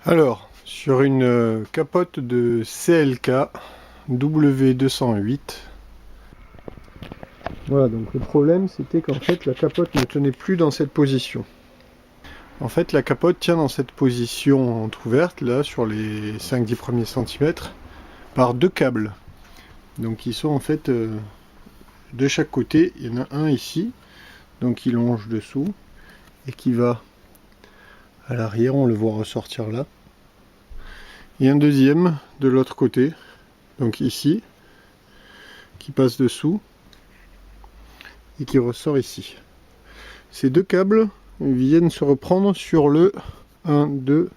Alors, sur une capote de CLK W208, voilà, donc le problème c'était qu'en fait la capote ne tenait plus dans cette position. En fait, la capote tient dans cette position entrouverte, là, sur les 5-10 premiers centimètres, par deux câbles. Donc ils sont en fait de chaque côté. Il y en a un ici, donc qui longe dessous, et qui va à l'arrière, on le voit ressortir là. Et un deuxième de l'autre côté, donc ici, qui passe dessous et qui ressort ici. Ces deux câbles viennent se reprendre sur le 1, 2,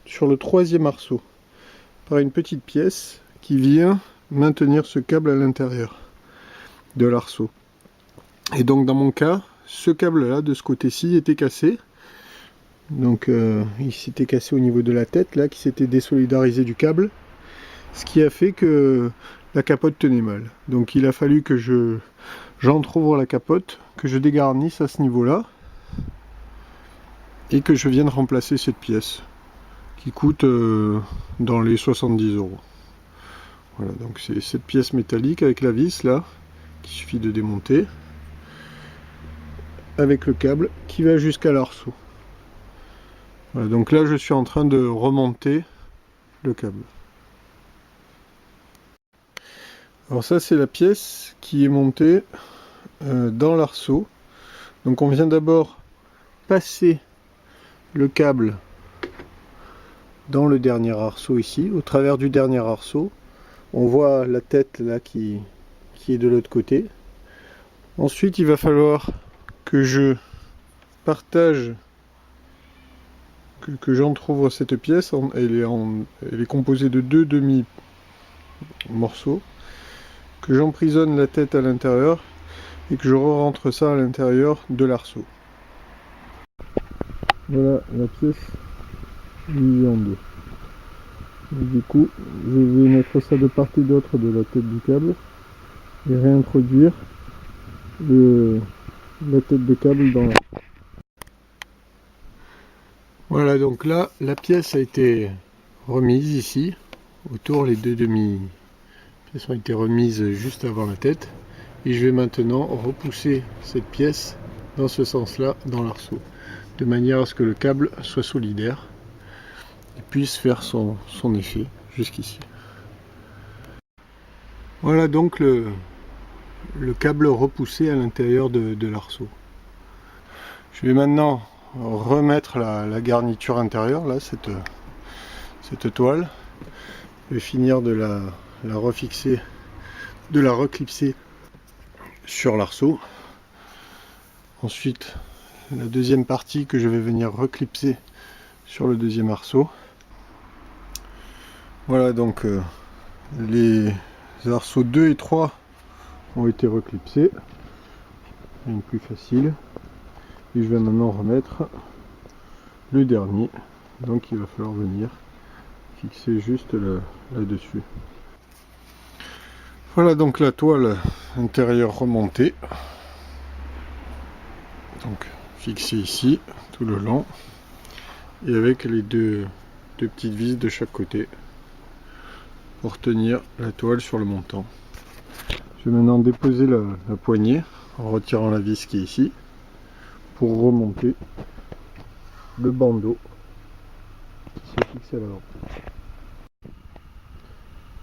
sur le troisième arceau, par une petite pièce qui vient maintenir ce câble à l'intérieur de l'arceau. Et donc dans mon cas, ce câble là de ce côté-ci était cassé. Donc il s'était cassé au niveau de la tête là, qui s'était désolidarisé du câble, ce qui a fait que la capote tenait mal. Donc il a fallu que j'entrouvre la capote, que je dégarnisse à ce niveau là, et que je vienne remplacer cette pièce qui coûte dans les 70 €. Voilà, donc c'est cette pièce métallique avec la vis là, qu'il suffit de démonter, avec le câble qui va jusqu'à l'arceau. Voilà, donc là je suis en train de remonter le câble. Alors ça c'est la pièce qui est montée dans l'arceau. Donc on vient d'abord passer le câble dans le dernier arceau ici, au travers du dernier arceau. On voit la tête là qui est de l'autre côté. Ensuite il va falloir que je partage, que j'entrouvre cette pièce. Elle est composée de deux demi-morceaux, que j'emprisonne la tête à l'intérieur et que je rentre ça à l'intérieur de l'arceau. Voilà la pièce divisée en deux. Et du coup, je vais mettre ça de part et d'autre de la tête du câble et réintroduire la tête de câble dans la... Voilà, donc là, la pièce a été remise ici, autour, les deux demi-pièces ont été remises juste avant la tête, et je vais maintenant repousser cette pièce dans ce sens-là, dans l'arceau, de manière à ce que le câble soit solidaire et puisse faire son effet jusqu'ici. Voilà donc le câble repoussé à l'intérieur de l'arceau. Je vais maintenant remettre la garniture intérieure, là, cette toile. Je vais finir de la refixer, de la reclipser sur l'arceau. Ensuite, la deuxième partie que je vais venir reclipser sur le deuxième arceau. Voilà, donc les arceaux 2 et 3 ont été reclipsés. Une plus facile. Et je vais maintenant remettre le dernier. Donc il va falloir venir fixer juste là-dessus. Voilà donc la toile intérieure remontée. Donc fixée ici tout le long. Et avec les deux petites vis de chaque côté pour tenir la toile sur le montant. Je vais maintenant déposer la poignée en retirant la vis qui est ici pour remonter le bandeau qui se fixe à l'avant.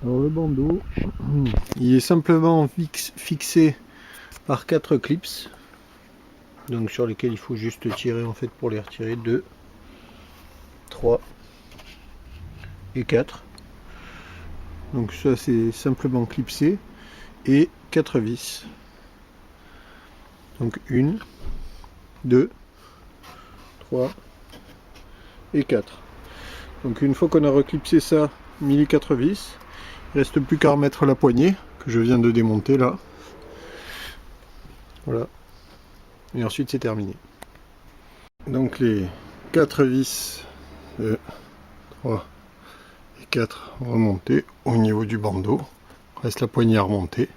Alors le bandeau, il est simplement fixé par 4 clips, donc sur lesquels il faut juste tirer en fait pour les retirer. 2, 3 et 4. Donc ça c'est simplement clipsé, et 4 vis. Donc 1, 2, 3 et 4. Donc une fois qu'on a reclipsé ça, mis les 4 vis, il ne reste plus qu'à remettre la poignée que je viens de démonter là. Voilà. Et ensuite c'est terminé. Donc les 4 vis 3 et 4 remontées au niveau du bandeau. Reste la poignée à remonter.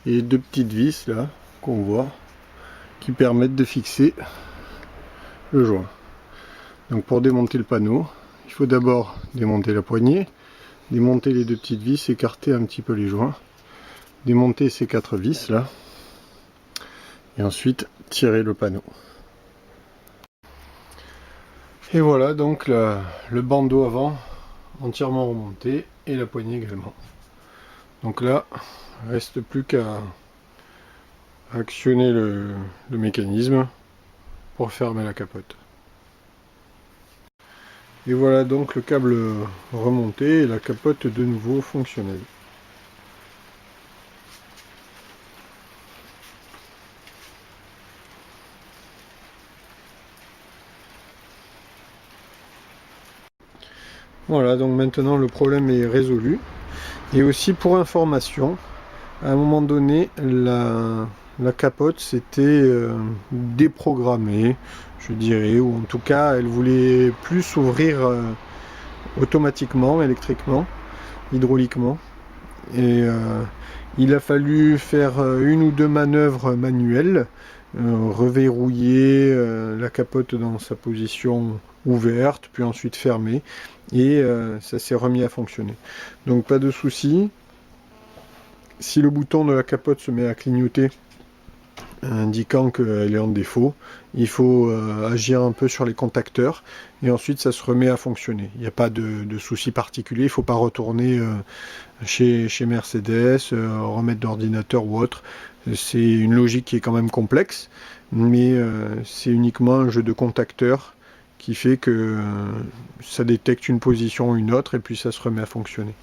Et deux petites vis là qu'on voit qui permettent de fixer le joint. Donc pour démonter le panneau, il il faut d'abord démonter la poignée, démonter les deux petites vis, écarter un petit peu les joints, démonter ces 4 vis là, et ensuite tirer le panneau. Et voilà donc le bandeau avant entièrement remonté et la poignée également. Donc là, il ne reste plus qu'à actionner le mécanisme pour fermer la capote. Et voilà donc le câble remonté et la capote de nouveau fonctionnelle. Voilà, donc maintenant le problème est résolu. Et aussi pour information, à un moment donné, la capote s'était déprogrammée, je dirais, ou en tout cas elle voulait plus s'ouvrir automatiquement, électriquement, hydrauliquement. Et il a fallu faire une ou deux manœuvres manuelles, reverrouiller la capote dans sa position ouverte, puis ensuite fermée, et ça s'est remis à fonctionner. Donc pas de souci. Si le bouton de la capote se met à clignoter, indiquant qu'elle est en défaut, il faut agir un peu sur les contacteurs et ensuite ça se remet à fonctionner. Il n'y a pas de souci particulier, il ne faut pas retourner chez Mercedes, remettre d'ordinateur ou autre. C'est une logique qui est quand même complexe, mais c'est uniquement un jeu de contacteurs qui fait que ça détecte une position ou une autre et puis ça se remet à fonctionner.